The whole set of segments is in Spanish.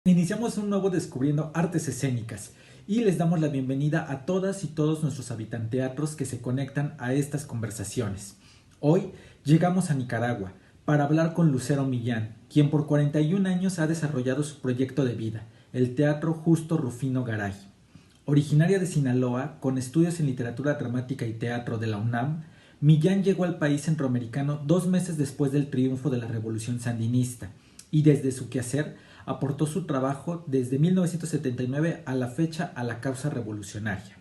Iniciamos un nuevo Descubriendo Artes Escénicas y les damos la bienvenida a todas y todos nuestros habitanteatros que se conectan a estas conversaciones. Hoy llegamos a Nicaragua para hablar con Lucero Millán, quien por 41 años ha desarrollado su proyecto de vida, el Teatro Justo Rufino Garay. Originaria de Sinaloa, con estudios en literatura dramática y teatro de la UNAM, Millán llegó al país centroamericano 2 meses después del triunfo de la Revolución Sandinista y desde su quehacer aportó su trabajo desde 1979 a la fecha a la causa revolucionaria.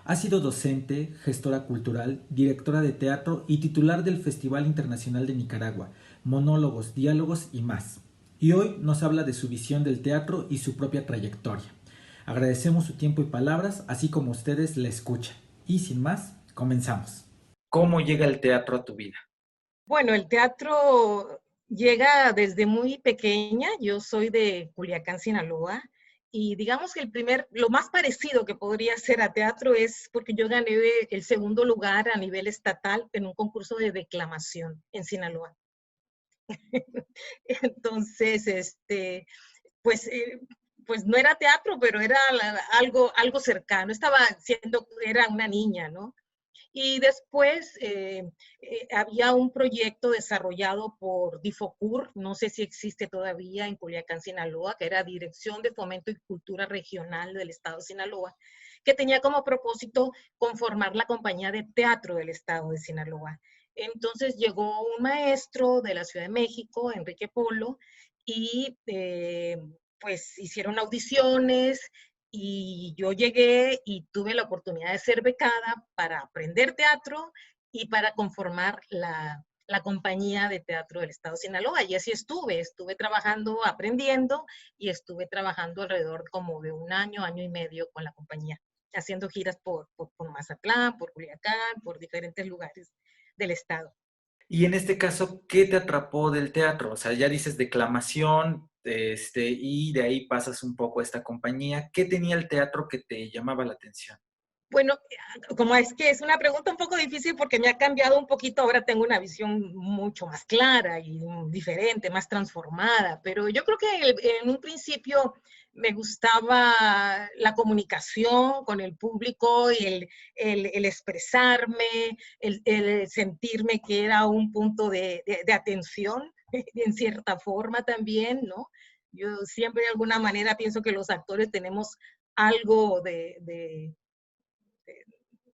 Ha sido docente, gestora cultural, directora de teatro y titular del Festival Internacional de Nicaragua, monólogos, diálogos y más. Y hoy nos habla de su visión del teatro y su propia trayectoria. Agradecemos su tiempo y palabras, así como ustedes la escuchan. Y sin más, comenzamos. ¿Cómo llega el teatro a tu vida? Bueno, el teatro llega desde muy pequeña. Yo soy de Culiacán, Sinaloa, y digamos que lo más parecido que podría ser a teatro es porque yo gané el segundo lugar a nivel estatal en un concurso de declamación en Sinaloa. Entonces, pues, pues no era teatro, pero era algo cercano. Era una niña, ¿no? Y después había un proyecto desarrollado por Difocur, no sé si existe todavía en Culiacán, Sinaloa, que era Dirección de Fomento y Cultura Regional del Estado de Sinaloa, que tenía como propósito conformar la compañía de teatro del Estado de Sinaloa. Entonces llegó un maestro de la Ciudad de México, Enrique Polo, y pues hicieron audiciones y yo llegué y tuve la oportunidad de ser becada para aprender teatro y para conformar la compañía de teatro del Estado de Sinaloa. Y así estuve trabajando, aprendiendo y estuve trabajando alrededor como de un año, año y medio con la compañía, haciendo giras por Mazatlán, por Culiacán, por diferentes lugares del estado. Y en este caso, ¿qué te atrapó del teatro? O sea, ya dices declamación, y de ahí pasas un poco a esta compañía. ¿Qué tenía el teatro que te llamaba la atención? Bueno, como es que es una pregunta un poco difícil porque me ha cambiado un poquito, ahora tengo una visión mucho más clara y diferente, más transformada, pero yo creo que en un principio me gustaba la comunicación con el público y el expresarme, el sentirme que era un punto de atención en cierta forma también, ¿no? Yo siempre de alguna manera pienso que los actores tenemos algo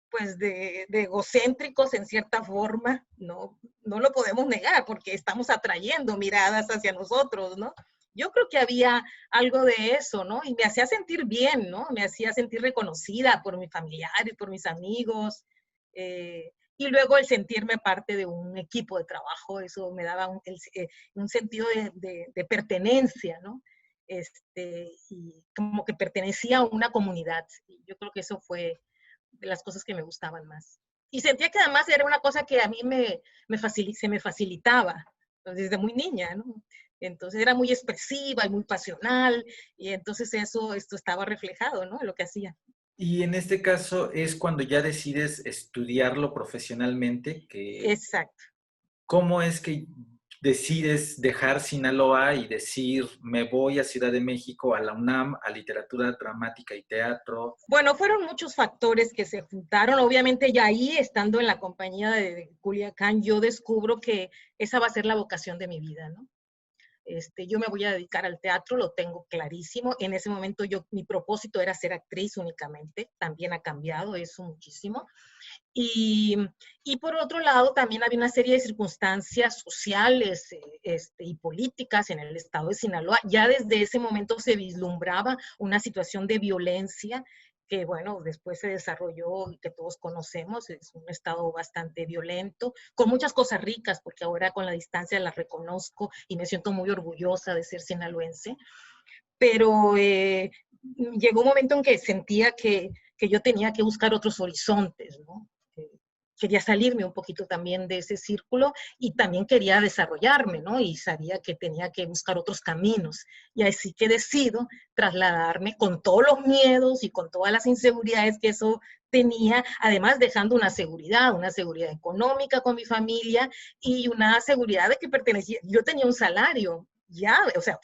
pues de egocéntricos en cierta forma, no lo podemos negar porque estamos atrayendo miradas hacia nosotros, ¿no? Yo creo que había algo de eso, ¿no? Y me hacía sentir bien, ¿no? Me hacía sentir reconocida por mis familiares, por mis amigos. Y luego el sentirme parte de un equipo de trabajo, eso me daba un sentido de pertenencia, ¿no? Y como que pertenecía a una comunidad. Y yo creo que eso fue de las cosas que me gustaban más. Y sentía que además era una cosa que a mí se me facilitaba desde muy niña, ¿no? Entonces era muy expresiva y muy pasional, y entonces esto estaba reflejado, ¿no? En lo que hacía. Y en este caso es cuando ya decides estudiarlo profesionalmente, Exacto. ¿cómo es que decides dejar Sinaloa y decir, me voy a Ciudad de México, a la UNAM, a literatura dramática y teatro? Bueno, fueron muchos factores que se juntaron. Obviamente ya ahí, estando en la compañía de Culiacán, yo descubro que esa va a ser la vocación de mi vida, ¿no? Yo me voy a dedicar al teatro, lo tengo clarísimo. En ese momento mi propósito era ser actriz únicamente, también ha cambiado eso muchísimo. Y, y por otro lado, también había una serie de circunstancias sociales y políticas en el estado de Sinaloa. Ya desde ese momento se vislumbraba una situación de violencia que, bueno, después se desarrolló y que todos conocemos. Es un estado bastante violento, con muchas cosas ricas, porque ahora con la distancia las reconozco y me siento muy orgullosa de ser sinaloense. Pero llegó un momento en que sentía que yo tenía que buscar otros horizontes, ¿no? Quería salirme un poquito también de ese círculo y también quería desarrollarme, ¿no? Y sabía que tenía que buscar otros caminos. Y así que decido trasladarme con todos los miedos y con todas las inseguridades que eso tenía, además dejando una seguridad económica con mi familia y una seguridad de que pertenecía, yo tenía un salario, ya, o sea,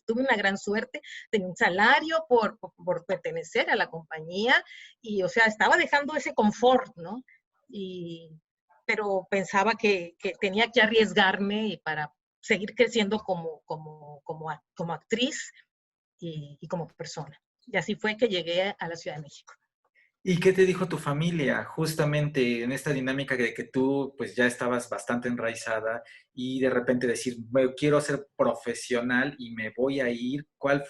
tuve una gran suerte, tenía un salario por pertenecer a la compañía y, o sea, estaba dejando ese confort, ¿no? Y, pero pensaba que tenía que arriesgarme para seguir creciendo como actriz y como persona. Y así fue que llegué a la Ciudad de México. ¿Y qué te dijo tu familia justamente en esta dinámica de que tú pues ya estabas bastante enraizada y de repente decir, "Me quiero ser profesional y me voy a ir"?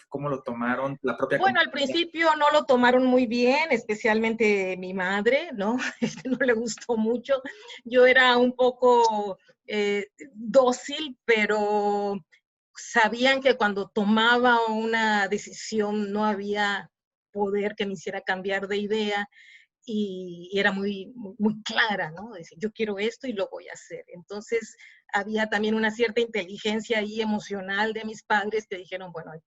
¿Cómo lo tomaron la propia Bueno, al compañía? principio no lo tomaron muy bien, especialmente mi madre, ¿no? No le gustó mucho. Yo era un poco dócil, pero sabían que cuando tomaba una decisión no había poder que me hiciera cambiar de idea y era muy clara, ¿no? Decir, yo quiero esto y lo voy a hacer. Entonces, había también una cierta inteligencia ahí emocional de mis padres que dijeron, bueno, hay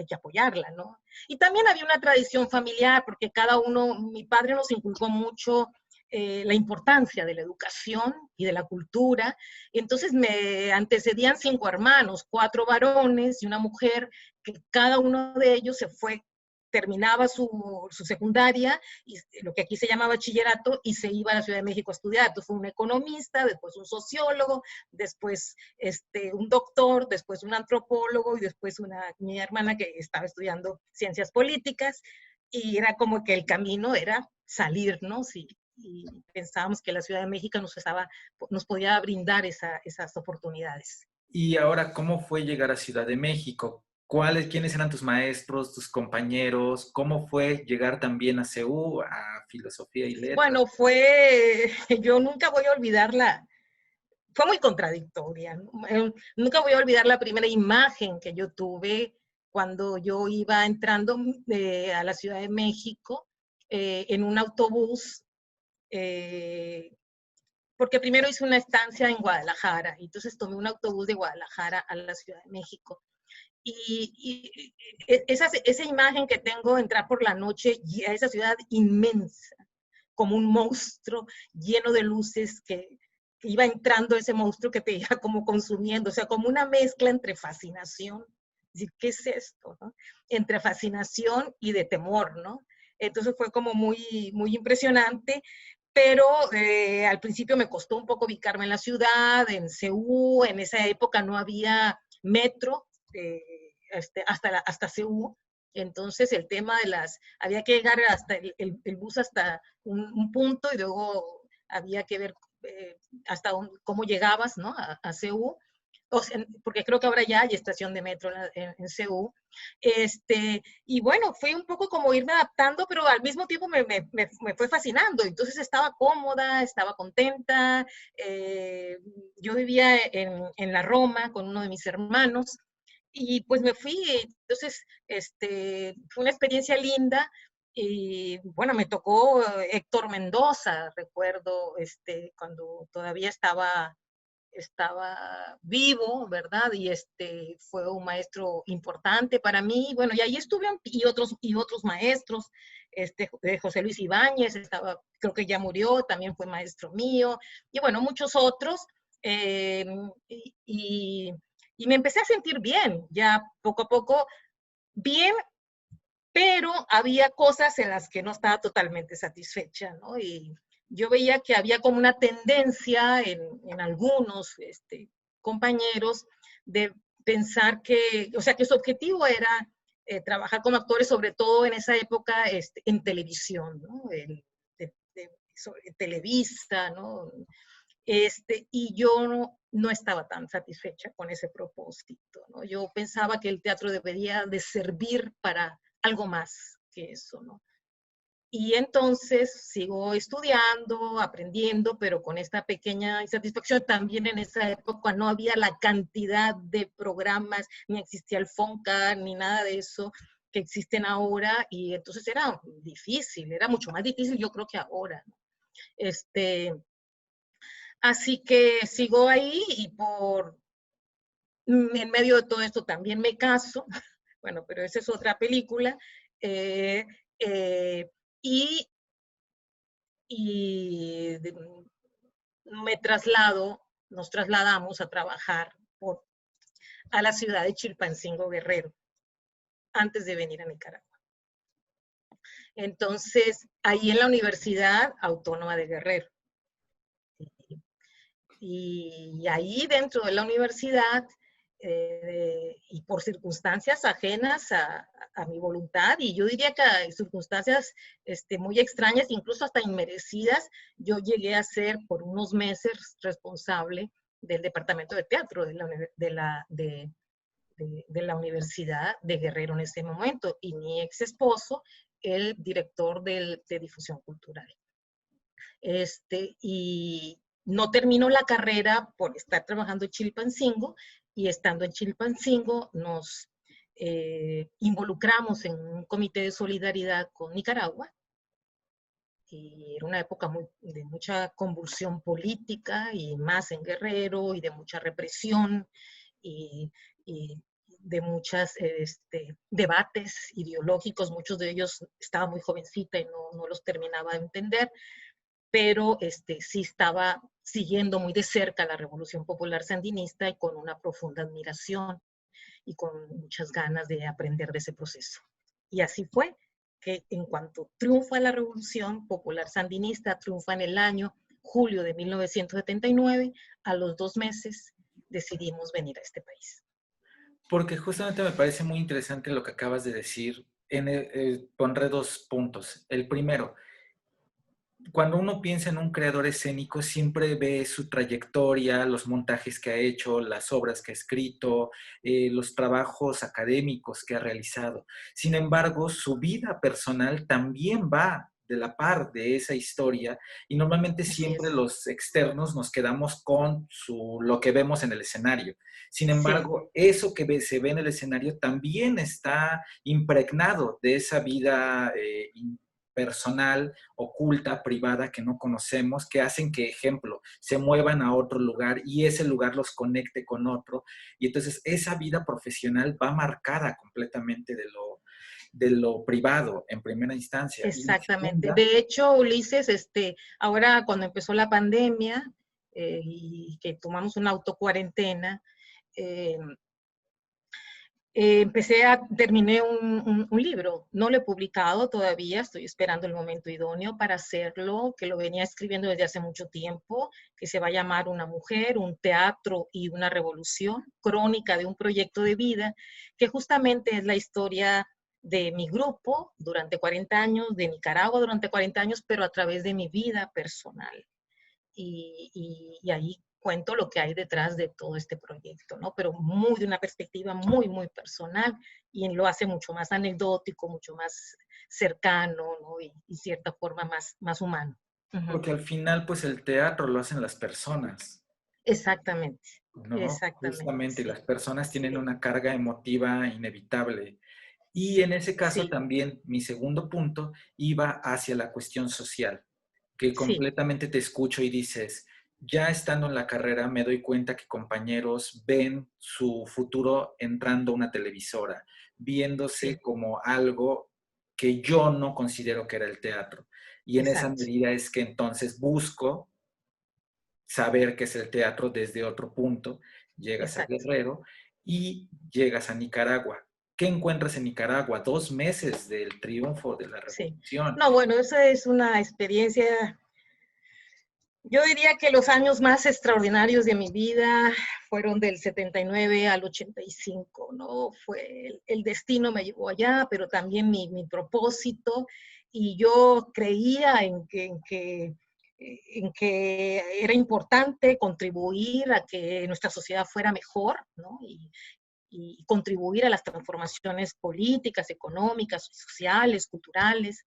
que apoyarla, ¿no? Y también había una tradición familiar, porque cada uno, mi padre nos inculcó mucho la importancia de la educación y de la cultura. Entonces me antecedían 5 hermanos, 4 varones y una mujer, que cada uno de ellos se fue, terminaba su secundaria, y lo que aquí se llama bachillerato, y se iba a la Ciudad de México a estudiar. Entonces fue un economista, después un sociólogo, después un doctor, después un antropólogo y después mi hermana que estaba estudiando ciencias políticas, y era como que el camino era salir, ¿no? Sí, y pensábamos que la Ciudad de México nos podía brindar esas oportunidades. Y ahora, ¿cómo fue llegar a Ciudad de México? ¿Quiénes eran tus maestros, tus compañeros? ¿Cómo fue llegar también a CU, a Filosofía y Letras? Bueno, yo nunca voy a olvidarla, fue muy contradictoria, ¿no? Nunca voy a olvidar la primera imagen que yo tuve cuando yo iba entrando a la Ciudad de México en un autobús, eh, porque primero hice una estancia en Guadalajara, y entonces tomé un autobús de Guadalajara a la Ciudad de México. Esa imagen que tengo, entrar por la noche a esa ciudad inmensa, como un monstruo lleno de luces, que iba entrando ese monstruo que te iba como consumiendo, o sea, como una mezcla entre fascinación, decir, ¿qué es esto? ¿No? Entre fascinación y de temor, ¿no? Entonces fue como muy impresionante, pero al principio me costó un poco ubicarme en la ciudad, en CU, en esa época no había metro hasta CU, entonces el tema había que llegar hasta el bus hasta un punto y luego había que ver cómo llegabas, ¿no? A CU, o sea, porque creo que ahora ya hay estación de metro en CU. Y bueno, fue un poco como irme adaptando, pero al mismo tiempo me fue fascinando. Entonces estaba cómoda, estaba contenta. Yo vivía en la Roma con uno de mis hermanos y pues me fui. Entonces, fue una experiencia linda. Y bueno, me tocó Héctor Mendoza, recuerdo, cuando todavía estaba vivo, ¿verdad? Y fue un maestro importante para mí. Bueno, y ahí estuve, y otros maestros, José Luis Ibáñez, creo que ya murió, también fue maestro mío, y bueno, muchos otros. eh, y, y me empecé a sentir bien, ya poco a poco, bien, pero había cosas en las que no estaba totalmente satisfecha, ¿no? Y yo veía que había como una tendencia en algunos compañeros de pensar o sea, que su objetivo era trabajar como actores, sobre todo en esa época en televisión, ¿no? Sobre Televisa, ¿no? Y yo no estaba tan satisfecha con ese propósito, ¿no? Yo pensaba que el teatro debería de servir para algo más que eso, ¿no? Y entonces sigo estudiando, aprendiendo, pero con esta pequeña insatisfacción. También en esa época no había la cantidad de programas, ni existía el FONCA, ni nada de eso que existen ahora, y entonces era difícil, era mucho más difícil yo creo que ahora, ¿no? Así que sigo ahí y en medio de todo esto también me caso, bueno, pero esa es otra película, eh, eh, y, y nos trasladamos a trabajar a la ciudad de Chilpancingo, Guerrero, antes de venir a Nicaragua. Entonces, ahí en la Universidad Autónoma de Guerrero. Y ahí dentro de la universidad, y por circunstancias ajenas a mi voluntad, y yo diría que a circunstancias muy extrañas, incluso hasta inmerecidas, yo llegué a ser por unos meses responsable del departamento de teatro de la Universidad de Guerrero en ese momento, y mi ex esposo, el director de difusión cultural. Y no terminó la carrera por estar trabajando en Chilpancingo, y estando en Chilpancingo nos involucramos en un comité de solidaridad con Nicaragua, y era una época de mucha convulsión política, y más en Guerrero, y de mucha represión, y de muchos debates ideológicos. Muchos de ellos estaba muy jovencita y no los terminaba de entender, pero sí estaba siguiendo muy de cerca la Revolución Popular Sandinista, y con una profunda admiración y con muchas ganas de aprender de ese proceso. Y así fue que en cuanto triunfa la Revolución Popular Sandinista, triunfa en el año julio de 1979, a los 2 meses decidimos venir a este país. Porque justamente me parece muy interesante lo que acabas de decir. Pondré 2 puntos. El primero, cuando uno piensa en un creador escénico, siempre ve su trayectoria, los montajes que ha hecho, las obras que ha escrito, los trabajos académicos que ha realizado. Sin embargo, su vida personal también va de la par de esa historia, y normalmente siempre los externos nos quedamos con lo que vemos en el escenario. Sin embargo, eso que se ve en el escenario también está impregnado de esa vida personal, oculta, privada, que no conocemos, que hacen que, ejemplo, se muevan a otro lugar y ese lugar los conecte con otro. Y entonces esa vida profesional va marcada completamente de lo privado en primera instancia. Exactamente. De hecho, Ulises, ahora cuando empezó la pandemia, y que tomamos una autocuarentena, terminé un libro. No lo he publicado todavía, estoy esperando el momento idóneo para hacerlo, que lo venía escribiendo desde hace mucho tiempo, que se va a llamar Una mujer, un teatro y una revolución, crónica de un proyecto de vida, que justamente es la historia de mi grupo durante 40 años, de Nicaragua durante 40 años, pero a través de mi vida personal. Y ahí cuento lo que hay detrás de todo este proyecto, ¿no? Pero muy de una perspectiva muy, muy personal, y lo hace mucho más anecdótico, mucho más cercano, ¿no? Y cierta forma más humano. Porque al final, pues el teatro lo hacen las personas. Exactamente, ¿No? exactamente, Justamente, sí. las personas Así tienen es. una carga emotiva inevitable. Y en ese caso Sí, también mi segundo punto iba hacia la cuestión social, que sí, completamente te escucho y dices, ya estando en la carrera me doy cuenta que compañeros ven su futuro entrando a una televisora, viéndose sí, como algo que yo no considero que era el teatro. Y en esa exacto, medida es que entonces busco saber qué es el teatro desde otro punto, llegas a exacto. Guerrero y llegas a Nicaragua. ¿Qué encuentras en Nicaragua? 2 meses del triunfo de la Sí. revolución. No, bueno, esa es una experiencia. Yo diría que los años más extraordinarios de mi vida fueron del 79 al 85, ¿no? El destino me llevó allá, pero también mi propósito, y yo creía en que era importante contribuir a que nuestra sociedad fuera mejor, ¿no? Y contribuir a las transformaciones políticas, económicas, sociales, culturales.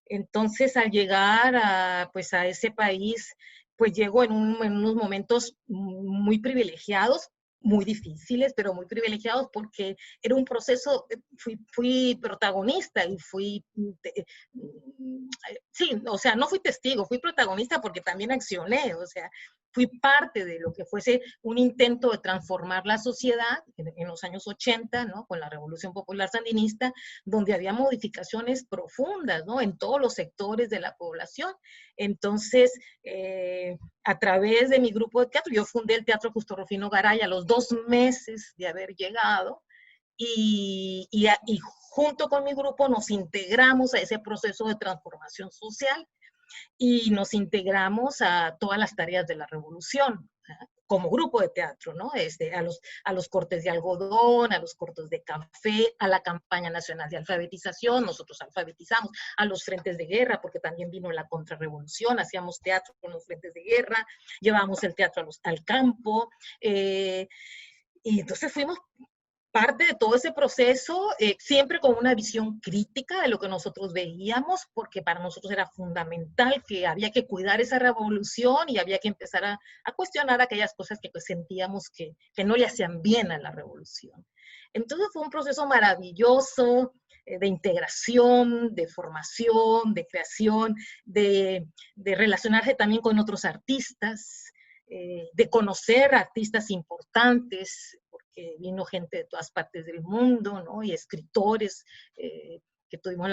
Entonces, al llegar pues a ese país, pues llego en unos momentos muy privilegiados, muy difíciles, pero muy privilegiados, porque era un proceso. Fui protagonista y sí, o sea, no fui testigo, fui protagonista porque también accioné, o sea, fui parte de lo que fuese un intento de transformar la sociedad en los años 80, ¿no? Con la Revolución Popular Sandinista, donde había modificaciones profundas, ¿no? En todos los sectores de la población. Entonces, a través de mi grupo de teatro, yo fundé el Teatro Justo Rufino Garay a los 2 meses de haber llegado, y junto con mi grupo nos integramos a ese proceso de transformación social y nos integramos a todas las tareas de la revolución, ¿eh? Como grupo de teatro, ¿no? A los cortes de algodón, a los cortes de café, a la campaña nacional de alfabetización, nosotros alfabetizamos, a los frentes de guerra, porque también vino la contrarrevolución, hacíamos teatro con los frentes de guerra, llevamos el teatro al campo, y entonces fuimos parte de todo ese proceso, siempre con una visión crítica de lo que nosotros veíamos, porque para nosotros era fundamental que había que cuidar esa revolución y había que empezar a cuestionar aquellas cosas que pues, sentíamos que no le hacían bien a la revolución. Entonces fue un proceso maravilloso, de integración, de formación, de creación, de relacionarse también con otros artistas, de conocer artistas importantes, porque vino gente de todas partes del mundo, ¿no? Y escritores que tuvimos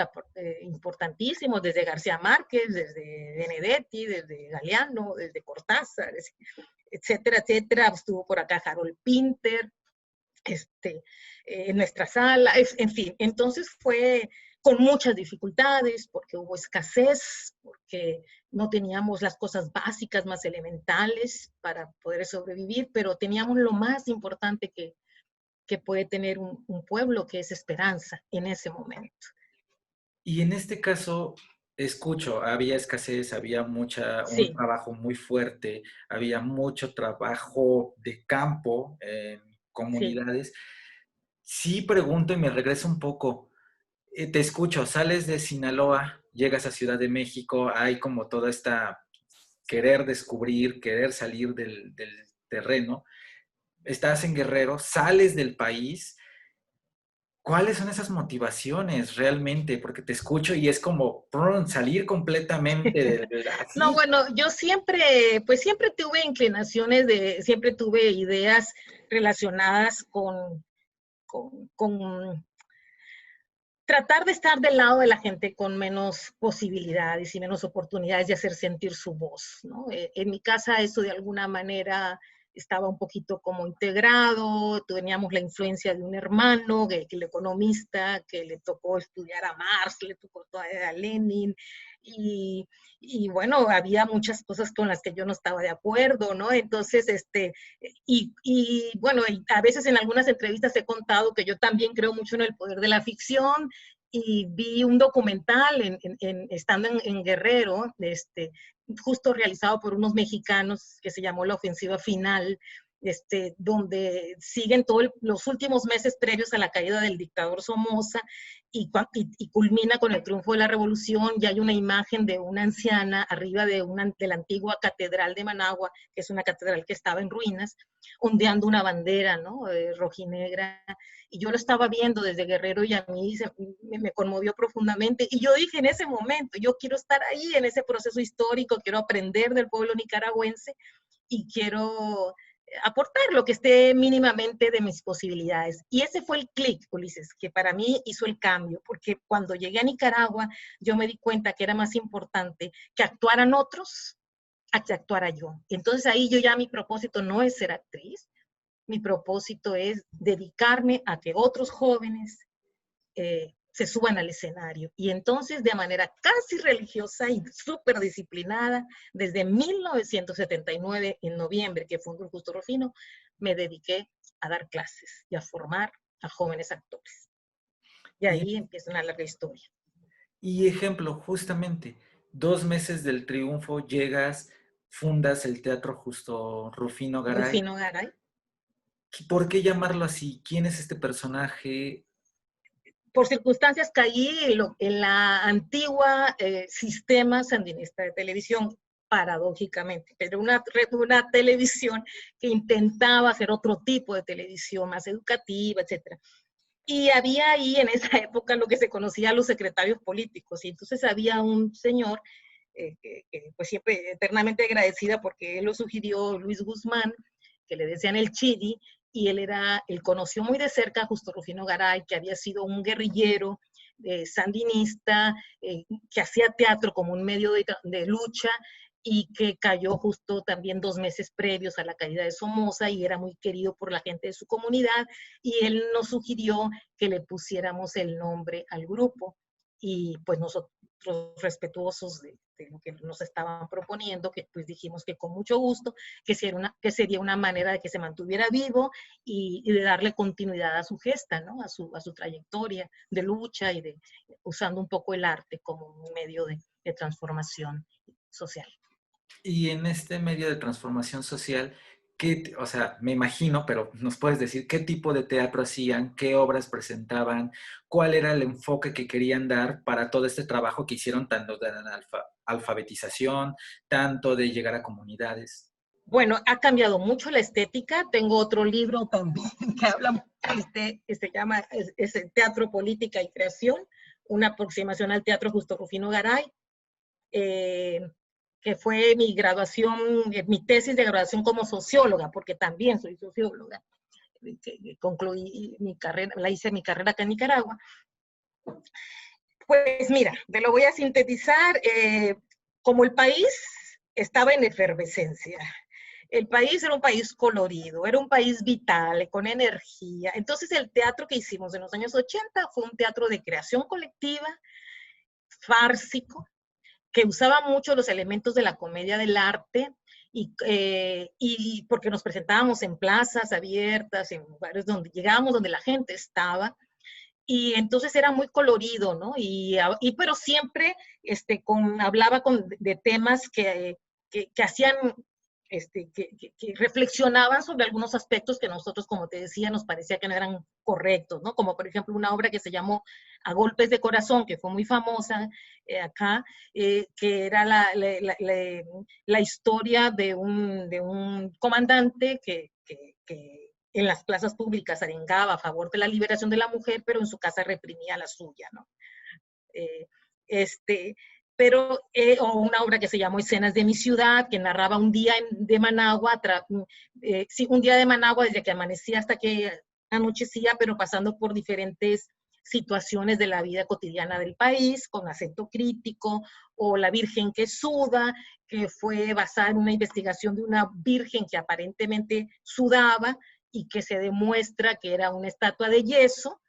importantísimos, desde García Márquez, desde Benedetti, desde Galeano, desde Cortázar, etcétera, etcétera. Estuvo por acá Harold Pinter, en nuestra sala, en fin. Entonces fue con muchas dificultades, porque hubo escasez, porque no teníamos las cosas básicas más elementales para poder sobrevivir, pero teníamos lo más importante que puede tener un pueblo, que es esperanza en ese momento. Y en este caso, escucho, había escasez, había un Sí, trabajo muy fuerte, había mucho trabajo de campo en sí. comunidades. Sí pregunto y me regreso un poco. Te escucho, sales de Sinaloa, llegas a Ciudad de México, hay como toda esta querer descubrir, querer salir del terreno. Estás en Guerrero, sales del país. ¿Cuáles son esas motivaciones realmente? Porque te escucho y es como salir completamente No, así. bueno, yo siempre, pues siempre tuve inclinaciones siempre tuve ideas relacionadas con tratar de estar del lado de la gente con menos posibilidades y menos oportunidades de hacer sentir su voz, ¿no? En mi casa eso de alguna manera estaba un poquito como integrado, teníamos la influencia de un hermano, que el economista, que le tocó estudiar a Marx, le tocó todavía a Lenin, y bueno, había muchas cosas con las que yo no estaba de acuerdo, ¿no? Entonces, bueno, y a veces en algunas entrevistas he contado que yo también creo mucho en el poder de la ficción, y vi un documental estando en Guerrero, justo realizado por unos mexicanos, que se llamó La Ofensiva Final, donde siguen todos los últimos meses previos a la caída del dictador Somoza, y culmina con el triunfo de la revolución. Y hay una imagen de una anciana arriba de la antigua catedral de Managua, que es una catedral que estaba en ruinas, ondeando una bandera, ¿no? Rojinegra. Y yo lo estaba viendo desde Guerrero, y a mí me conmovió profundamente. Y yo dije en ese momento, yo quiero estar ahí en ese proceso histórico, quiero aprender del pueblo nicaragüense y quiero aportar lo que esté mínimamente de mis posibilidades. Y ese fue el clic, Ulises, que para mí hizo el cambio, porque cuando llegué a Nicaragua, yo me di cuenta que era más importante que actuaran otros a que actuara yo. Entonces ahí yo ya mi propósito no es ser actriz, mi propósito es dedicarme a que otros jóvenes se suban al escenario. Y entonces, de manera casi religiosa y súper disciplinada, desde 1979, en noviembre, que fundó el Justo Rufino, me dediqué a dar clases y a formar a jóvenes actores. Y Y, ahí empieza una larga historia. y ejemplo, justamente, 2 meses del triunfo, llegas, fundas el Teatro Justo Rufino Garay. Rufino Garay. ¿Por qué llamarlo así? ¿Quién es este personaje? Por circunstancias caí en la antigua sistema sandinista de televisión, paradójicamente, pero una televisión que intentaba hacer otro tipo de televisión, más educativa, etc. Y había ahí en esa época lo que se conocía los secretarios políticos, y entonces había un señor pues siempre eternamente agradecida porque él lo sugirió Luis Guzmán, que le decían el Chidi, y él conoció muy de cerca a Justo Rufino Garay, que había sido un guerrillero sandinista, que hacía teatro como un medio de lucha, y que cayó justo también 2 meses previos a la caída de Somoza y era muy querido por la gente de su comunidad, y él nos sugirió que le pusiéramos el nombre al grupo, y pues nosotros respetuosos de lo que nos estaban proponiendo, que pues dijimos que con mucho gusto, que sería una manera de que se mantuviera vivo y de darle continuidad a su gesta, ¿no? A su trayectoria de lucha y usando un poco el arte como un medio de transformación social. Y en este medio de transformación social, o sea, me imagino, pero nos puedes decir qué tipo de teatro hacían, qué obras presentaban, cuál era el enfoque que querían dar para todo este trabajo que hicieron, tanto de la alfabetización, tanto de llegar a comunidades. Bueno, ha cambiado mucho la estética. Tengo otro libro también que habla, se llama Teatro, Política y Creación, una aproximación al teatro Justo Rufino Garay, eh, que fue mi graduación, mi tesis de graduación como socióloga, porque también soy socióloga. Concluí mi carrera, hice mi carrera acá en Nicaragua. Pues mira, te lo voy a sintetizar. Como el país estaba en efervescencia, el país era un país colorido, era un país vital, con energía. Entonces el teatro que hicimos en los años 80 fue un teatro de creación colectiva, fársico, que usaba mucho los elementos de la comedia del arte, y porque nos presentábamos en plazas abiertas, en lugares donde llegábamos, donde la gente estaba, y entonces era muy colorido, ¿no? Pero siempre hablaba de temas que hacían, que reflexionaban sobre algunos aspectos que nosotros, como te decía, nos parecía que no eran correctos, ¿no? Como por ejemplo una obra que se llamó A Golpes de Corazón, que fue muy famosa acá, que era la historia de un comandante que en las plazas públicas arengaba a favor de la liberación de la mujer, pero en su casa reprimía la suya, ¿no? Eh, este, o una obra que se llamó Escenas de mi ciudad, que narraba un día de Managua, sí, un día de Managua desde que amanecía hasta que anochecía, pero pasando por diferentes situaciones de la vida cotidiana del país, con acento crítico, o La Virgen que suda, que fue basada en una investigación de una virgen que aparentemente sudaba y que se demuestra que era una estatua de yeso,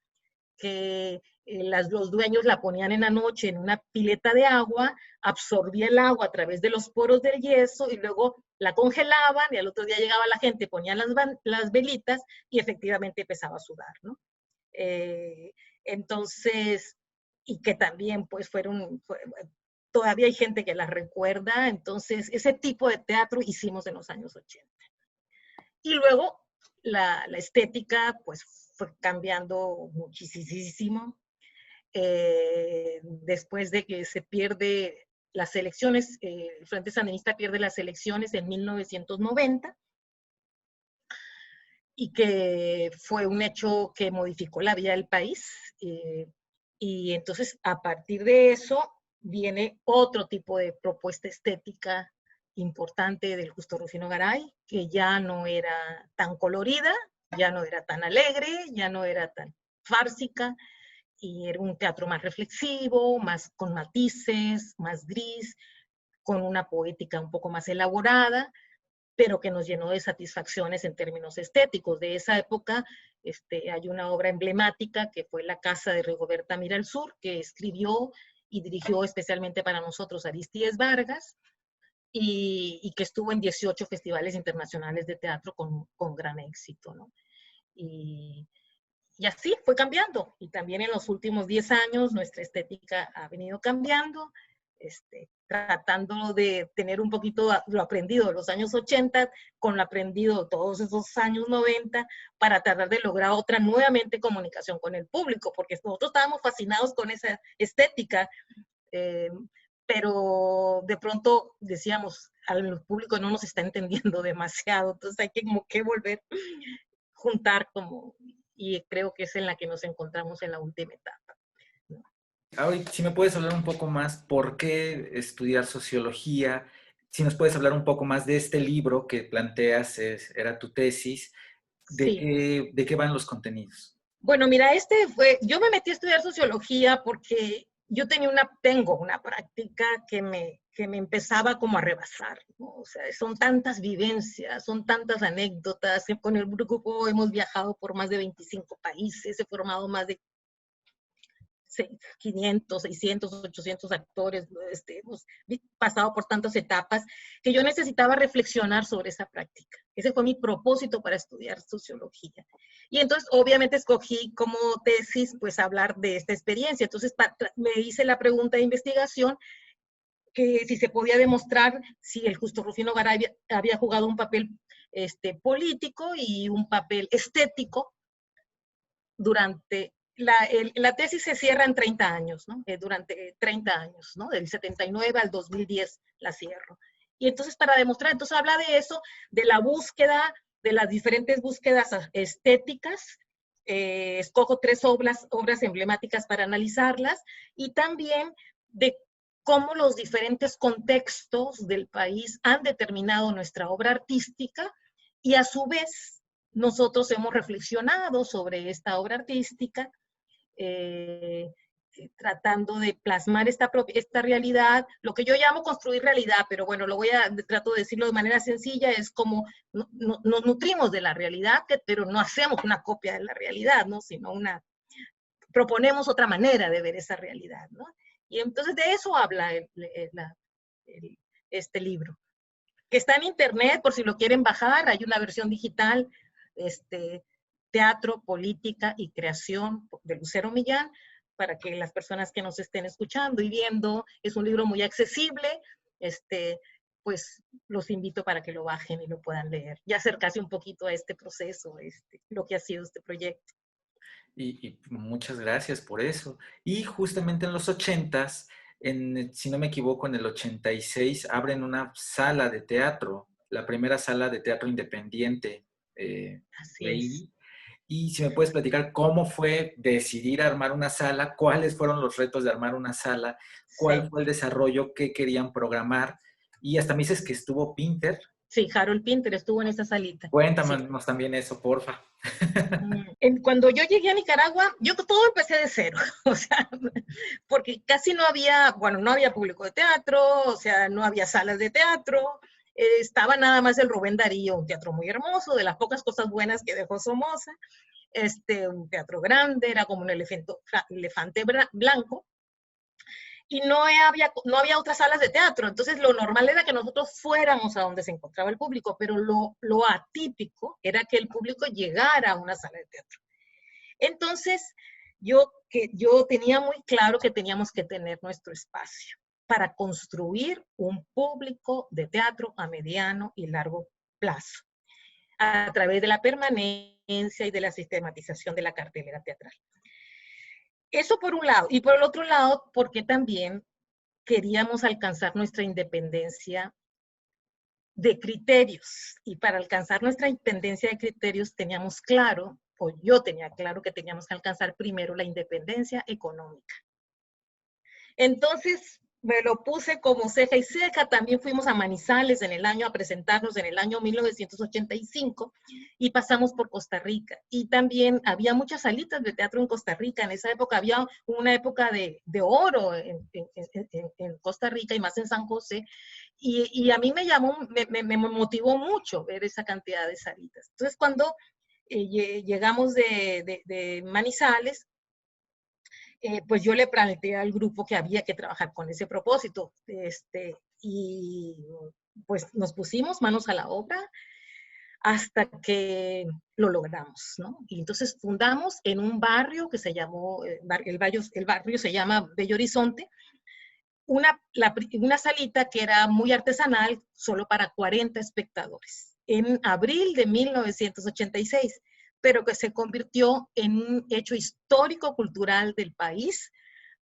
que los dueños la ponían en la noche en una pileta de agua, absorbía el agua a través de los poros del yeso y luego la congelaban y al otro día llegaba la gente, ponía las velitas y efectivamente empezaba a sudar, ¿no? Entonces, y que también pues todavía hay gente que las recuerda, entonces ese tipo de teatro hicimos en los años 80. Y luego la estética pues fue cambiando muchísimo. Después de que se pierde las elecciones, el Frente Sandinista pierde las elecciones en 1990, y que fue un hecho que modificó la vida del país. Y entonces, a partir de eso, viene otro tipo de propuesta estética importante del Justo Rufino Garay, que ya no era tan colorida, ya no era tan alegre, ya no era tan fársica, y era un teatro más reflexivo, más con matices, más gris, con una poética un poco más elaborada, pero que nos llenó de satisfacciones en términos estéticos. De esa época hay una obra emblemática que fue La Casa de Rigoberta Mira al Sur, que escribió y dirigió especialmente para nosotros Arístides Vargas, y que estuvo en 18 festivales internacionales de teatro con gran éxito, ¿no? Y así fue cambiando. Y también en los últimos 10 años nuestra estética ha venido cambiando, tratando de tener un poquito lo aprendido de los años 80 con lo aprendido todos esos años 90 para tratar de lograr otra nuevamente comunicación con el público, porque nosotros estábamos fascinados con esa estética, pero de pronto decíamos, al público no nos está entendiendo demasiado, entonces hay que como que volver a juntar como, y creo que es en la que nos encontramos en la última etapa, ¿no? Ahorita, si me puedes hablar un poco más, ¿por qué estudiar sociología? Si nos puedes hablar un poco más de este libro que planteas, era tu tesis, Sí. de qué van los contenidos? Bueno, mira, yo me metí a estudiar sociología porque yo tengo una práctica que me empezaba como a rebasar, ¿no? O sea, son tantas vivencias, son tantas anécdotas. Con el grupo hemos viajado por más de 25 países, he formado más de 500, 600, 800 actores, hemos pasado por tantas etapas que yo necesitaba reflexionar sobre esa práctica. Ese fue mi propósito para estudiar sociología. Y entonces, obviamente, escogí como tesis, pues, hablar de esta experiencia. Entonces, me hice la pregunta de investigación que si se podía demostrar si el Justo Rufino Garay había jugado un papel político y un papel estético durante la tesis se cierra en 30 años, ¿no? Durante 30 años, ¿no? Del 79 al 2010 la cierro. Y entonces para demostrar, entonces habla de eso, de la búsqueda, de las diferentes búsquedas estéticas. Escojo 3 obras emblemáticas para analizarlas y también de cómo los diferentes contextos del país han determinado nuestra obra artística y a su vez nosotros hemos reflexionado sobre esta obra artística, eh, tratando de plasmar esta realidad, lo que yo llamo construir realidad, pero bueno, trato de decirlo de manera sencilla, es como nos nutrimos de la realidad, pero no hacemos una copia de la realidad, ¿no? Sino proponemos otra manera de ver esa realidad, ¿no? Y entonces de eso habla este libro, que está en internet por si lo quieren bajar, hay una versión digital, este, Teatro, Política y Creación de Lucero Millán, para que las personas que nos estén escuchando y viendo, es un libro muy accesible, pues los invito para que lo bajen y lo puedan leer y acercarse un poquito a este proceso, lo que ha sido este proyecto. Y muchas gracias por eso. Y justamente en los ochentas, si no me equivoco, en el 86, abren una sala de teatro, la primera sala de teatro independiente Así de es. ahí. Y si me puedes platicar cómo fue decidir armar una sala, cuáles fueron los retos de armar una sala, cuál Sí. fue el desarrollo que querían programar. Y hasta me dices que estuvo Pinter. Sí, Harold Pinter estuvo en esa salita. Sí. Cuéntanos también eso, porfa. Cuando yo llegué a Nicaragua, yo todo empecé de cero, o sea, porque casi no había, bueno, no había público de teatro, o sea, no había salas de teatro, estaba nada más el Rubén Darío, un teatro muy hermoso, de las pocas cosas buenas que dejó Somoza, un teatro grande, era como un elefante blanco, y no había otras salas de teatro. Entonces, lo normal era que nosotros fuéramos a donde se encontraba el público, pero lo atípico era que el público llegara a una sala de teatro. Entonces, yo tenía muy claro que teníamos que tener nuestro espacio para construir un público de teatro a mediano y largo plazo, a través de la permanencia y de la sistematización de la cartelera teatral. Eso por un lado. Y por el otro lado, porque también queríamos alcanzar nuestra independencia de criterios. Y para alcanzar nuestra independencia de criterios teníamos claro, o yo tenía claro que teníamos que alcanzar primero la independencia económica. Entonces, me lo puse como ceja y ceja. También fuimos a Manizales a presentarnos en el año 1985 y pasamos por Costa Rica. Y también había muchas salitas de teatro en Costa Rica. En esa época había una época de oro en Costa Rica y más en San José. Y a mí me motivó mucho ver esa cantidad de salitas. Entonces, cuando llegamos de Manizales, pues yo le planteé al grupo que había que trabajar con ese propósito. Y pues nos pusimos manos a la obra hasta que lo logramos, ¿no? Y entonces fundamos en un barrio que se llamó, el barrio se llama Bello Horizonte, una salita que era muy artesanal, solo para 40 espectadores, en abril de 1986, pero que se convirtió en un hecho histórico-cultural del país,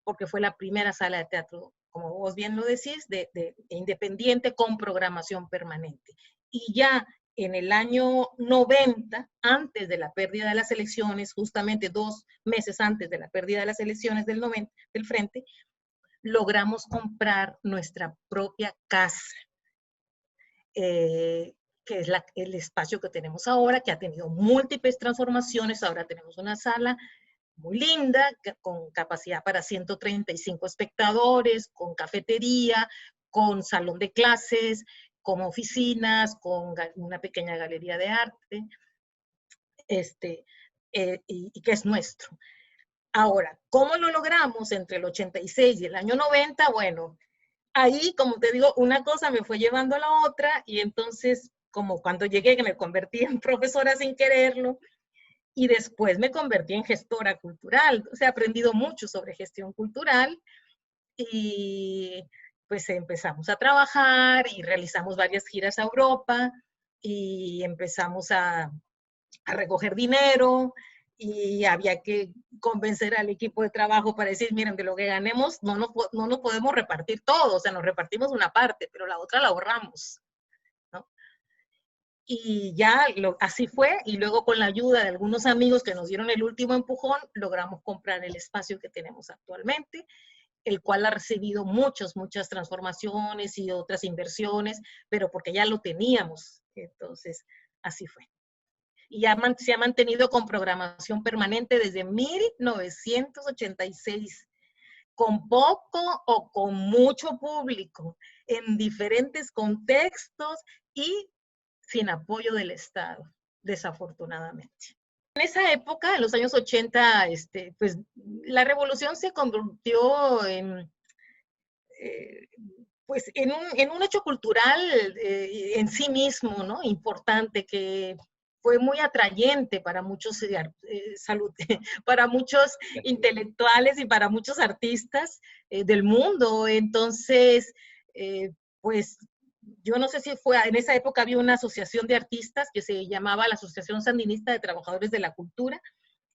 porque fue la primera sala de teatro, como vos bien lo decís, de independiente con programación permanente. Y ya en el año 90, antes de la pérdida de las elecciones, justamente 2 meses antes de la pérdida de las elecciones del 90, del Frente, logramos comprar nuestra propia casa, que es el espacio que tenemos ahora, que ha tenido múltiples transformaciones. Ahora tenemos una sala muy linda, con capacidad para 135 espectadores, con cafetería, con salón de clases, con oficinas, con una pequeña galería de arte, este, y que es nuestro. Ahora, ¿cómo lo logramos entre el 86 y el año 90? Bueno, ahí, como te digo, una cosa me fue llevando a la otra, y entonces, como cuando llegué, que me convertí en profesora sin quererlo, y después me convertí en gestora cultural. O sea, he aprendido mucho sobre gestión cultural, y pues empezamos a trabajar y realizamos varias giras a Europa, y empezamos a recoger dinero, y había que convencer al equipo de trabajo para decir, miren, de lo que ganemos no nos podemos repartir todo. O sea, nos repartimos una parte, pero la otra la ahorramos, ¿no? Y ya así fue, y luego con la ayuda de algunos amigos que nos dieron el último empujón, logramos comprar el espacio que tenemos actualmente, el cual ha recibido muchas transformaciones y otras inversiones, pero porque ya lo teníamos. Entonces, así fue. Y ya se ha mantenido con programación permanente desde 1986, con poco o con mucho público, en diferentes contextos y sin apoyo del Estado, desafortunadamente. En esa época, en los años 80, pues la revolución se convirtió eh, pues en un hecho cultural en sí mismo, ¿no? Importante, que fue muy atrayente para muchos, para muchos intelectuales y para muchos artistas del mundo. Entonces, pues yo no sé si fue, en esa época había una asociación de artistas que se llamaba la Asociación Sandinista de Trabajadores de la Cultura,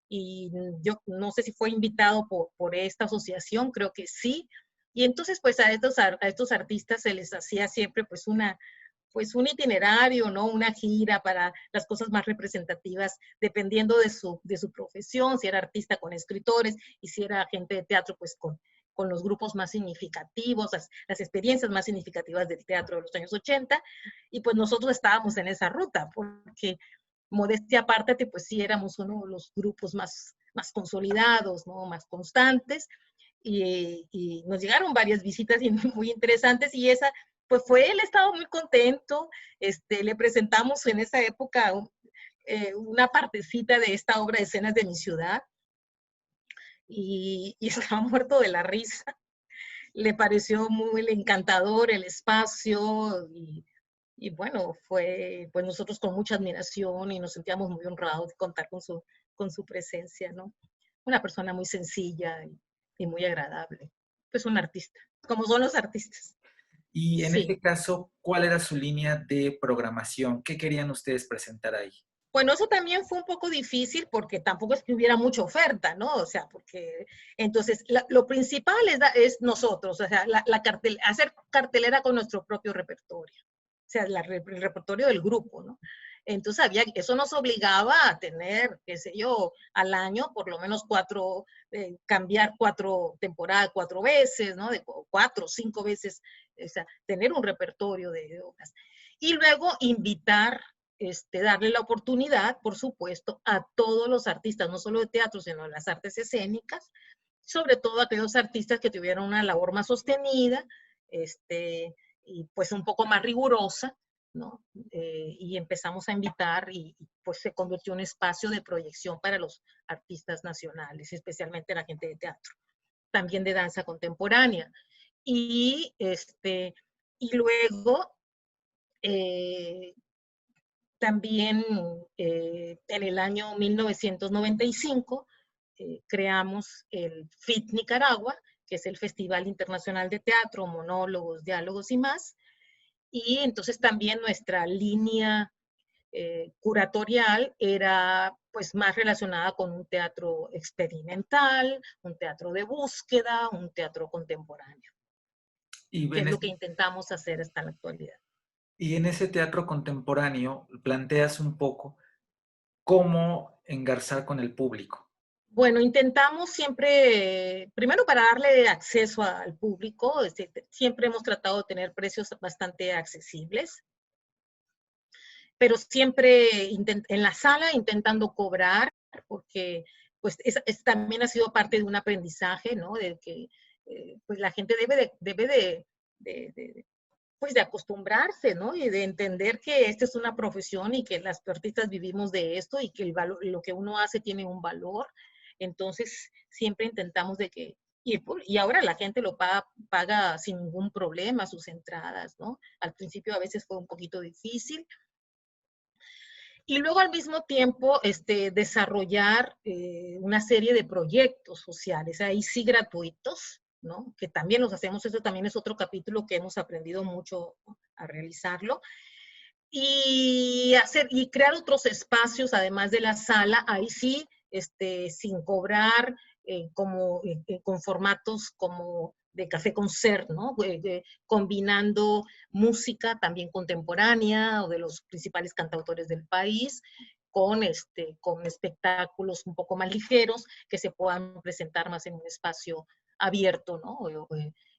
y yo no sé si fue invitado por esta asociación, creo que sí. Y entonces pues a estos artistas se les hacía siempre pues un itinerario, ¿no? Una gira para las cosas más representativas, dependiendo de su profesión, si era artista con escritores, y si era gente de teatro, pues con los grupos más significativos, las experiencias más significativas del teatro de los años 80. Y pues nosotros estábamos en esa ruta, porque modestia aparte, pues sí éramos uno de los grupos más consolidados, ¿no? Más constantes, y nos llegaron varias visitas muy interesantes, y esa, pues fue, él estaba muy contento. Le presentamos en esa época una partecita de esta obra de Escenas de mi ciudad, y estaba muerto de la risa. Le pareció muy encantador el espacio, y bueno, fue pues nosotros con mucha admiración, y nos sentíamos muy honrados de contar con su presencia, ¿no? Una persona muy sencilla y muy agradable. Pues un artista, como son los artistas. Y en Sí. este caso, ¿cuál era su línea de programación? ¿Qué querían ustedes presentar ahí? Bueno, eso también fue un poco difícil, porque tampoco es que hubiera mucha oferta, ¿no? O sea, porque entonces lo principal es nosotros, o sea, hacer cartelera con nuestro propio repertorio, o sea, el repertorio del grupo, ¿no? Entonces eso nos obligaba a tener, qué sé yo, al año por lo menos cambiar 4 temporadas 4 veces, ¿no? De 4 o 5 veces, o sea, tener un repertorio de obras. Y luego invitar, darle la oportunidad, por supuesto, a todos los artistas, no solo de teatro, sino de las artes escénicas, sobre todo aquellos artistas que tuvieran una labor más sostenida, y pues un poco más rigurosa, ¿no? Y empezamos a invitar, y pues se convirtió en un espacio de proyección para los artistas nacionales, especialmente la gente de teatro, también de danza contemporánea. Y, y luego, eh, también en el año 1995 creamos el FIT Nicaragua, que es el Festival Internacional de Teatro, Monólogos, Diálogos y más. Y entonces también nuestra línea curatorial era pues más relacionada con un teatro experimental, un teatro de búsqueda, un teatro contemporáneo, Y que en es lo que este, intentamos hacer hasta la actualidad. Y en ese teatro contemporáneo planteas un poco cómo engarzar con el público. Bueno, intentamos siempre, primero para darle acceso al público, siempre hemos tratado de tener precios bastante accesibles, pero siempre en la sala intentando cobrar, porque pues también ha sido parte de un aprendizaje, ¿no? De que pues la gente debe pues de acostumbrarse, ¿no? Y de entender que esta es una profesión y que las artistas vivimos de esto y que el valor, lo que uno hace tiene un valor. Entonces, siempre intentamos de que, y ahora la gente lo paga sin ningún problema sus entradas, ¿no? Al principio a veces fue un poquito difícil. Y luego al mismo tiempo desarrollar una serie de proyectos sociales, ahí sí gratuitos, ¿no? Que también los hacemos, eso también es otro capítulo que hemos aprendido mucho a realizarlo. Y crear otros espacios, además de la sala, ahí sí, sin cobrar, con formatos como de café concert, ¿no? Combinando música también contemporánea o de los principales cantautores del país con espectáculos un poco más ligeros que se puedan presentar más en un espacio abierto, ¿no?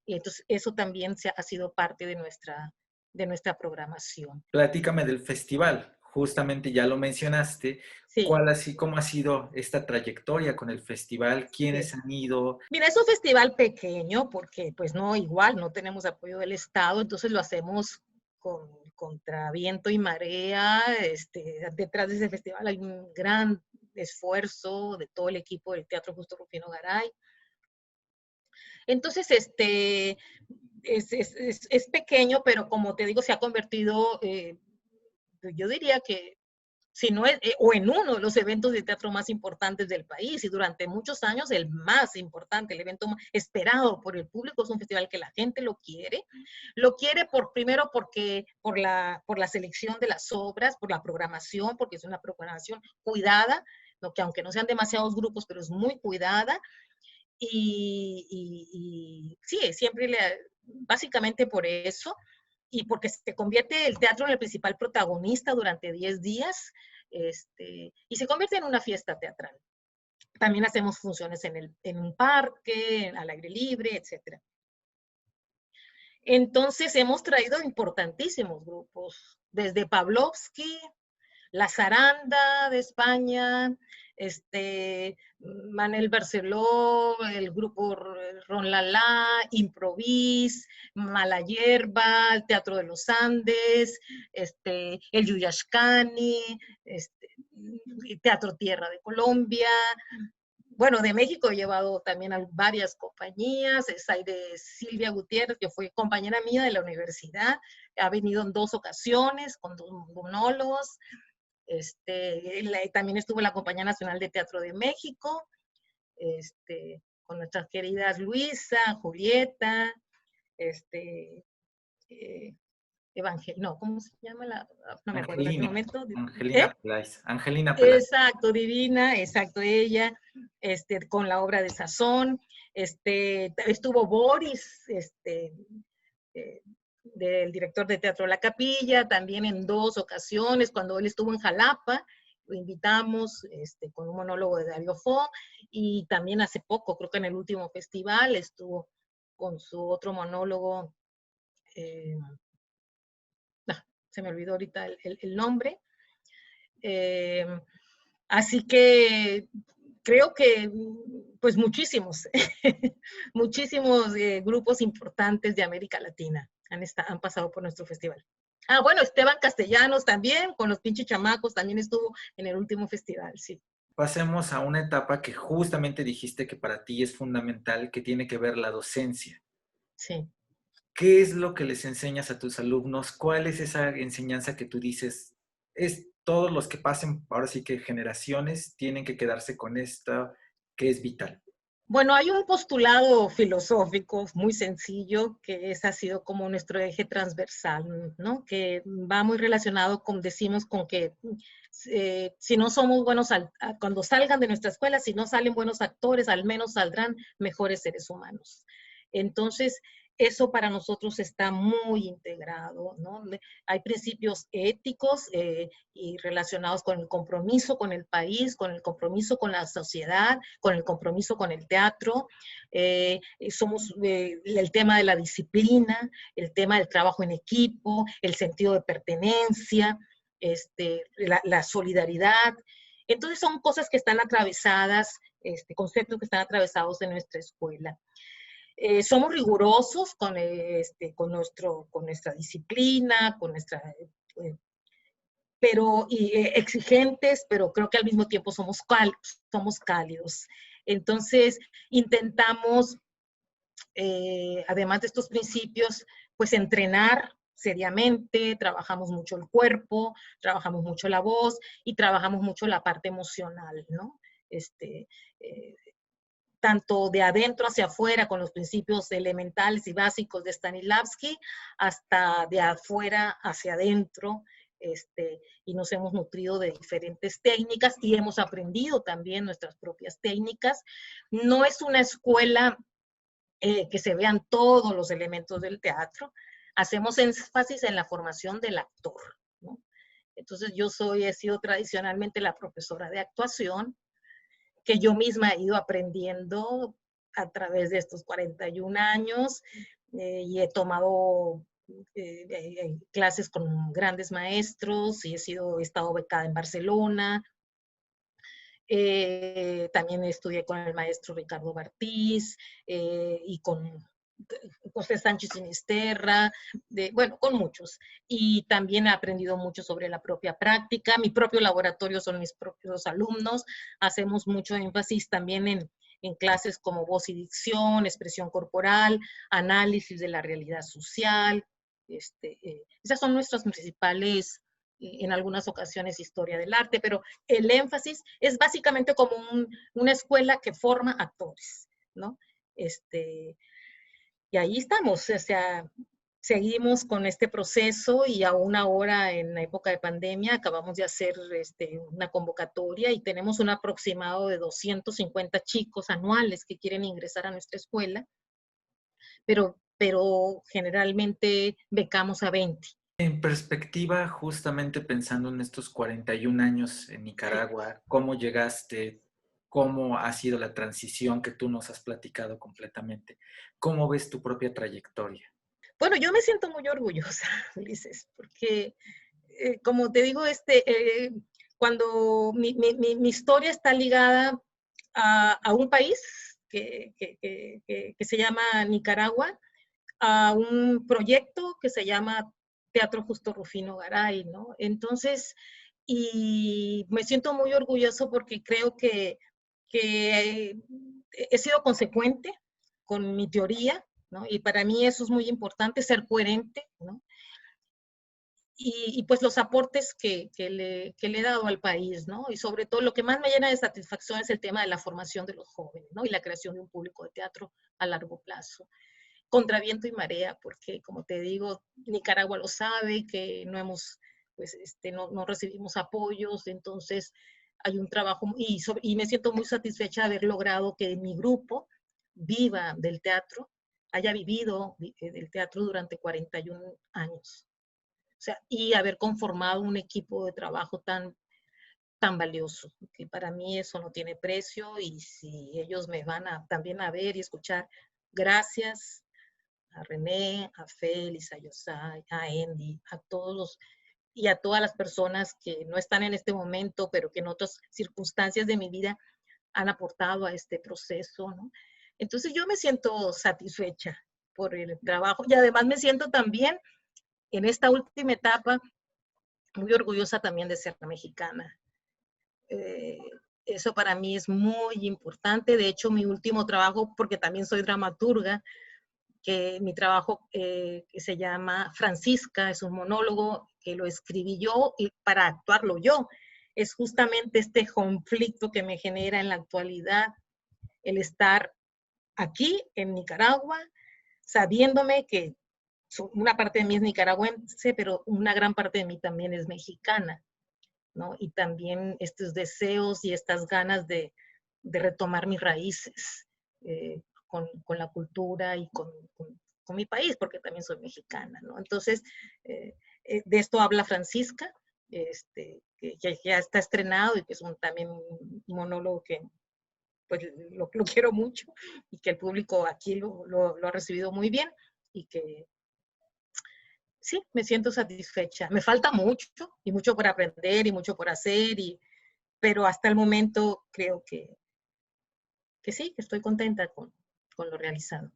Y entonces eso también ha sido parte de nuestra programación. Platícame del festival, justamente ya lo mencionaste. Sí, ¿Cómo ha sido esta trayectoria con el festival? ¿Quiénes sí. han ido? Mira, es un festival pequeño porque pues no, igual no tenemos apoyo del Estado, entonces lo hacemos contra viento y marea. Detrás de ese festival hay un gran esfuerzo de todo el equipo del Teatro Justo Rufino Garay. Entonces, es pequeño, pero como te digo, se ha convertido, yo diría que si no es, o en uno de los eventos de teatro más importantes del país y durante muchos años el más importante, el evento esperado por el público. Es un festival que la gente lo quiere primero porque por la selección de las obras, por la programación, porque es una programación cuidada, ¿no? Que aunque no sean demasiados grupos, pero es muy cuidada y sí, básicamente por eso y porque se convierte el teatro en el principal protagonista durante 10 días, y se convierte en una fiesta teatral. También hacemos funciones en un parque, al aire libre, etcétera. Entonces hemos traído importantísimos grupos, desde Pavlovsky, La Zaranda de España, Manel Barceló, el grupo Ron Lala, Improvis, Mala Hierba, el Teatro de los Andes, el Yuyashkani, Teatro Tierra de Colombia. Bueno, de México he llevado también a varias compañías. Hay de Silvia Gutiérrez, que fue compañera mía de la universidad, ha venido en 2 ocasiones con 2 monólogos. También estuvo en la Compañía Nacional de Teatro de México, con nuestras queridas Luisa, Julieta, no, ¿cómo se llama no me acuerdo en este Angelina, momento. Angelina ¿Eh? Peláez, Angelina Peláez. Exacto, Divina, exacto, ella, con la obra de Sazón. Estuvo Boris, eh, del director de Teatro La Capilla, también en 2 ocasiones, cuando él estuvo en Jalapa, lo invitamos con un monólogo de Dario Fo, y también hace poco, creo que en el último festival, estuvo con su otro monólogo, eh, se me olvidó ahorita el nombre. Eh, Así que creo que, pues muchísimos, muchísimos grupos importantes de América Latina han pasado por nuestro festival. Ah, bueno, Esteban Castellanos también, con los pinches chamacos, también estuvo en el último festival, sí. Pasemos a una etapa que justamente dijiste que para ti es fundamental, que tiene que ver la docencia. Sí. ¿Qué es lo que les enseñas a tus alumnos? ¿Cuál es esa enseñanza que tú dices? Es todos los que pasen, ahora sí que generaciones, tienen que quedarse con esta que es vital. Bueno, hay un postulado filosófico muy sencillo que ha sido como nuestro eje transversal, ¿no? Que va muy relacionado decimos con que si no somos buenos, cuando salgan de nuestra escuela, si no salen buenos actores, al menos saldrán mejores seres humanos. Entonces, eso para nosotros está muy integrado, ¿no? Hay principios éticos y relacionados con el compromiso con el país, con el compromiso con la sociedad, con el compromiso con el teatro. Somos el tema de la disciplina, el tema del trabajo en equipo, el sentido de pertenencia, la solidaridad. Entonces son cosas que están atravesadas, conceptos que están atravesados en nuestra escuela. Somos rigurosos con nuestra disciplina, exigentes, pero creo que al mismo tiempo somos cálidos. Entonces, intentamos, además de estos principios, pues entrenar seriamente, trabajamos mucho el cuerpo, trabajamos mucho la voz y trabajamos mucho la parte emocional, ¿no? Eh, Tanto de adentro hacia afuera con los principios elementales y básicos de Stanislavski, hasta de afuera hacia adentro, y nos hemos nutrido de diferentes técnicas y hemos aprendido también nuestras propias técnicas. No es una escuela que se vean todos los elementos del teatro, hacemos énfasis en la formación del actor, ¿no? Entonces he sido tradicionalmente la profesora de actuación, que yo misma he ido aprendiendo a través de estos 41 años y he tomado clases con grandes maestros y he estado becada en Barcelona. También estudié con el maestro Ricardo Bartiz y con José Sánchez Sinisterra, bueno, con muchos. Y también he aprendido mucho sobre la propia práctica. Mi propio laboratorio son mis propios alumnos. Hacemos mucho énfasis también en clases como voz y dicción, expresión corporal, análisis de la realidad social. Esas son nuestras principales, en algunas ocasiones, historia del arte, pero el énfasis es básicamente como una escuela que forma actores, ¿no? Y ahí estamos, o sea, seguimos con este proceso y aún ahora en la época de pandemia acabamos de hacer una convocatoria y tenemos un aproximado de 250 chicos anuales que quieren ingresar a nuestra escuela, pero generalmente becamos a 20. En perspectiva, justamente pensando en estos 41 años en Nicaragua, ¿cómo llegaste? ¿Cómo ha sido la transición que tú nos has platicado completamente? ¿Cómo ves tu propia trayectoria? Bueno, yo me siento muy orgullosa, Ulises, porque como te digo, cuando mi historia está ligada a un país que se llama Nicaragua, a un proyecto que se llama Teatro Justo Rufino Garay, ¿no? Entonces, y me siento muy orgulloso porque creo que he sido consecuente con mi teoría, ¿no? Y para mí eso es muy importante, ser coherente, ¿no? Y pues los aportes que le he dado al país, ¿no? Y sobre todo lo que más me llena de satisfacción es el tema de la formación de los jóvenes, ¿no? Y la creación de un público de teatro a largo plazo. Contra viento y marea, porque como te digo, Nicaragua lo sabe, que no hemos, pues, no recibimos apoyos, entonces hay un trabajo, y me siento muy satisfecha de haber logrado que mi grupo viva del teatro, haya vivido del teatro durante 41 años. O sea, y haber conformado un equipo de trabajo tan valioso, que para mí eso no tiene precio, y si ellos me van también a ver y escuchar, gracias a René, a Félix, a Yosai, a Andy, y a todas las personas que no están en este momento, pero que en otras circunstancias de mi vida han aportado a este proceso, ¿no? Entonces yo me siento satisfecha por el trabajo y además me siento también en esta última etapa muy orgullosa también de ser mexicana. Eh, Eso para mí es muy importante. De hecho, mi último trabajo, porque también soy dramaturga, que mi trabajo que se llama Francisca, es un monólogo que lo escribí yo y para actuarlo yo. Es justamente este conflicto que me genera en la actualidad el estar aquí en Nicaragua, sabiéndome que una parte de mí es nicaragüense, pero una gran parte de mí también es mexicana, ¿no? Y también estos deseos y estas ganas de retomar mis raíces con la cultura y con mi país, porque también soy mexicana, ¿no? Entonces, de esto habla Francisca, que ya está estrenado y que es también un monólogo que pues lo quiero mucho y que el público aquí lo ha recibido muy bien y que sí, me siento satisfecha. Me falta mucho y mucho por aprender y mucho por hacer, pero hasta el momento creo que sí, que estoy contenta con lo realizado.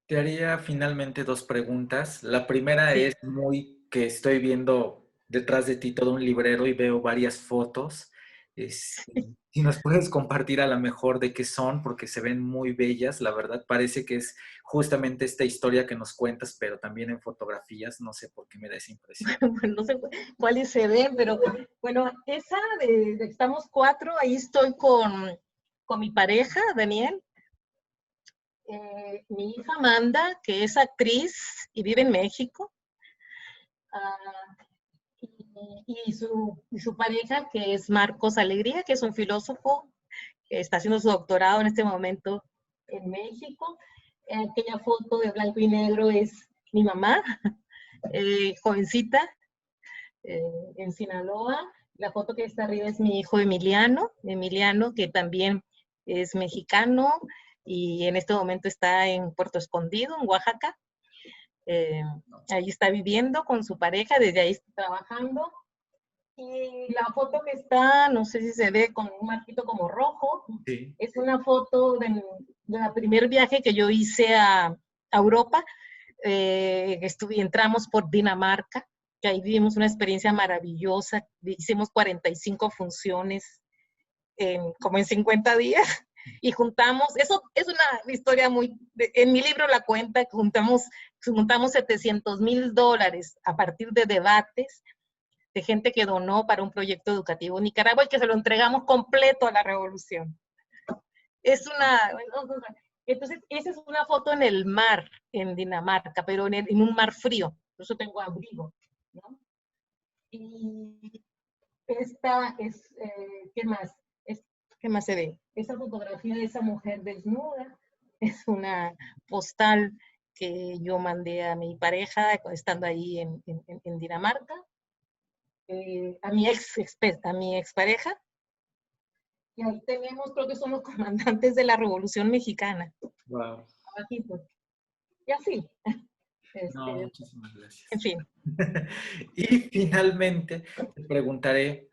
Te haría finalmente dos preguntas. La primera Sí. es muy que estoy viendo detrás de ti todo un librero y veo varias fotos. Si nos puedes compartir a lo mejor de qué son, porque se ven muy bellas, la verdad parece que es justamente esta historia que nos cuentas, pero también en fotografías, no sé por qué me da esa impresión. Bueno, no sé cuáles se ven, pero bueno, esa de estamos cuatro, ahí estoy con mi pareja, Daniel, mi hija Amanda, que es actriz y vive en México, uh, y su pareja, que es Marcos Alegría, que es un filósofo que está haciendo su doctorado en este momento en México. Aquella foto de blanco y negro es mi mamá, jovencita, en Sinaloa. La foto que está arriba es mi hijo Emiliano, que también es mexicano y en este momento está en Puerto Escondido, en Oaxaca. Ahí está viviendo con su pareja, desde ahí está trabajando. Y la foto que está, no sé si se ve con un marquito como rojo, Sí. es una foto de la primer viaje que yo hice a Europa. Entramos por Dinamarca, que ahí vivimos una experiencia maravillosa. Hicimos 45 funciones como en 50 días y juntamos, eso es una historia en mi libro la cuenta, que juntamos $700,000 a partir de debates de gente que donó para un proyecto educativo en Nicaragua y que se lo entregamos completo a la revolución. Entonces, esa es una foto en el mar, en Dinamarca, pero en un mar frío, por eso tengo abrigo, ¿no? Y esta es, ¿qué más? ¿Qué más se ve? Esa fotografía de esa mujer desnuda es una postal que yo mandé a mi pareja estando ahí en Dinamarca, a mi expareja, y ahí tenemos, creo que son los comandantes de la Revolución Mexicana. Wow. Abajito. Y así. No, Este, muchísimas en gracias. fin. Y finalmente te preguntaré,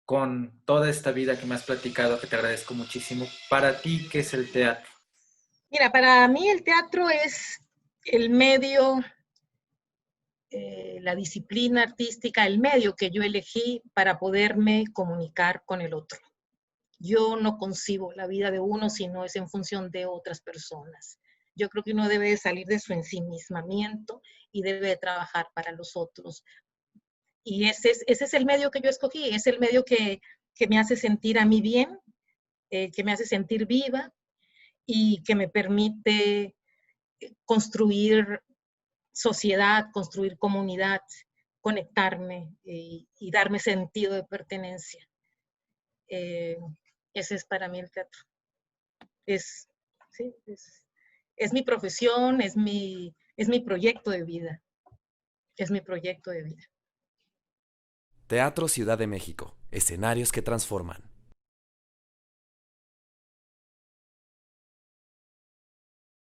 con toda esta vida que me has platicado, que te agradezco muchísimo, para ti, ¿qué es el teatro? Mira, para mí el teatro es el medio, la disciplina artística, el medio que yo elegí para poderme comunicar con el otro. Yo no concibo la vida de uno si no es en función de otras personas. Yo creo que uno debe salir de su ensimismamiento y debe trabajar para los otros. Y ese es el medio que yo escogí, es el medio que me hace sentir a mí bien, que me hace sentir viva y que me permite construir sociedad, construir comunidad, conectarme y darme sentido de pertenencia. Eh, ese es para mí el teatro. Es, sí, es mi profesión, es mi proyecto de vida. Es mi proyecto de vida. Teatro Ciudad de México, escenarios que transforman.